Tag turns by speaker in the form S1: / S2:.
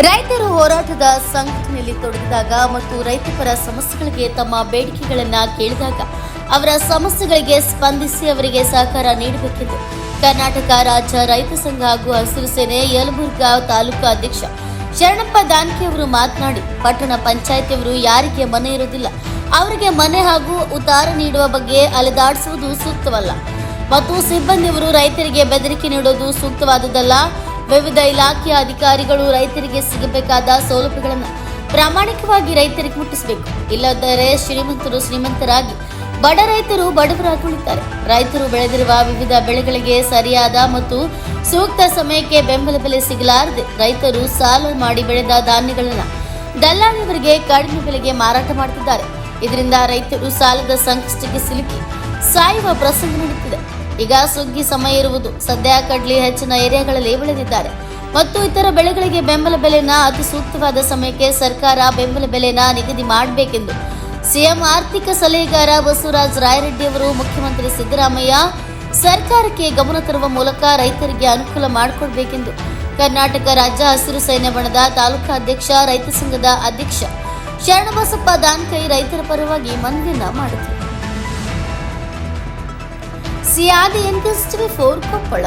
S1: ರೈತರು ಹೋರಾಟದ ಸಂಘಟನೆಯಲ್ಲಿ ತೊಡಗಿದಾಗ ಮತ್ತು ರೈತಪರ ಸಮಸ್ಯೆಗಳಿಗೆ ತಮ್ಮ ಬೇಡಿಕೆಗಳನ್ನು ಕೇಳಿದಾಗ ಅವರ ಸಮಸ್ಯೆಗಳಿಗೆ ಸ್ಪಂದಿಸಿ ಅವರಿಗೆ ಸಹಕಾರ ನೀಡಬೇಕೆಂದು ಕರ್ನಾಟಕ ರಾಜ್ಯ ರೈತ ಸಂಘ ಹಾಗೂ ಹಸಿರು ಸೇನೆ ಯಲಬುರ್ಗಾ ತಾಲೂಕು ಅಧ್ಯಕ್ಷ ಶರಣಪ್ಪ ದಾನ್ಕೆ ಅವರು ಮಾತನಾಡಿ, ಪಟ್ಟಣ ಪಂಚಾಯಿತಿಯವರು ಯಾರಿಗೆ ಮನೆ ಇರುವುದಿಲ್ಲ ಅವರಿಗೆ ಮನೆ ಹಾಗೂ ಉತ್ತಾರ ನೀಡುವ ಬಗ್ಗೆ ಅಲೆದಾಡಿಸುವುದು ಸೂಕ್ತವಲ್ಲ ಮತ್ತು ಸಿಬ್ಬಂದಿಯವರು ರೈತರಿಗೆ ಬೆದರಿಕೆ ನೀಡುವುದು ಸೂಕ್ತವಾದುದಲ್ಲ. ವಿವಿಧ ಇಲಾಖೆಯ ಅಧಿಕಾರಿಗಳು ರೈತರಿಗೆ ಸಿಗಬೇಕಾದ ಸೌಲಭ್ಯಗಳನ್ನು ಪ್ರಾಮಾಣಿಕವಾಗಿ ರೈತರಿಗೆ ಮುಟ್ಟಿಸಬೇಕು. ಇಲ್ಲದರೆ ಶ್ರೀಮಂತರು ಶ್ರೀಮಂತರಾಗಿ ಬಡ ರೈತರು ಬಡವರಾಗಿ ಉಳಿತಾರೆ. ರೈತರು ಬೆಳೆದಿರುವ ವಿವಿಧ ಬೆಳೆಗಳಿಗೆ ಸರಿಯಾದ ಮತ್ತು ಸೂಕ್ತ ಸಮಯಕ್ಕೆ ಬೆಂಬಲ ಬೆಲೆ ಸಿಗಲಾರದೆ ರೈತರು ಸಾಲ ಮಾಡಿ ಬೆಳೆದ ಧಾನ್ಯಗಳನ್ನು ದಲ್ಲಾಳಿಯವರಿಗೆ ಕಡಿಮೆ ಬೆಲೆಗೆ ಮಾರಾಟ ಮಾಡುತ್ತಿದ್ದಾರೆ. ಇದರಿಂದ ರೈತರು ಸಾಲದ ಸಂಕಷ್ಟಕ್ಕೆ ಸಿಲುಕಿ ಸಾಯುವ ಪ್ರಸಂಗ ನಡೆಯುತ್ತಿದೆ. ಈಗ ಸುಗ್ಗಿ ಸಮಯ ಇರುವುದು. ಸದ್ಯ ಕಡ್ಲಿ ಹೆಚ್ಚಿನ ಏರಿಯಾಗಳಲ್ಲಿ ಬೆಳೆದಿದ್ದಾರೆ ಮತ್ತು ಇತರ ಬೆಳೆಗಳಿಗೆ ಬೆಂಬಲ ಬೆಲೆನ ಅತಿ ಸೂಕ್ತವಾದ ಸಮಯಕ್ಕೆ ಸರ್ಕಾರ ಬೆಂಬಲ ಬೆಲೆನ ನಿಗದಿ ಮಾಡಬೇಕೆಂದು ಸಿಎಂ ಆರ್ಥಿಕ ಸಲಹೆಗಾರ ಬಸವರಾಜ ರಾಯರೆಡ್ಡಿ ಅವರು ಮುಖ್ಯಮಂತ್ರಿ ಸಿದ್ದರಾಮಯ್ಯ ಸರ್ಕಾರಕ್ಕೆ ಗಮನ ತರುವ ಮೂಲಕ ರೈತರಿಗೆ ಅನುಕೂಲ ಮಾಡಿಕೊಡಬೇಕೆಂದು ಕರ್ನಾಟಕ ರಾಜ್ಯ ಹಸಿರು ಸೇನೆ ಬಣದ ತಾಲೂಕಾ ಅಧ್ಯಕ್ಷ ರೈತ ಸಂಘದ ಅಧ್ಯಕ್ಷ ಶರಣಬಸಪ್ಪ ದಾನ್ಕೈ ರೈತರ ಪರವಾಗಿ ಮನವಿಯನ್ನ ಮಾಡಿದರು. ಸಿಆದಿ ಎನ್ಕೆಎಸ್ 4 ಕೊಪ್ಪಳ.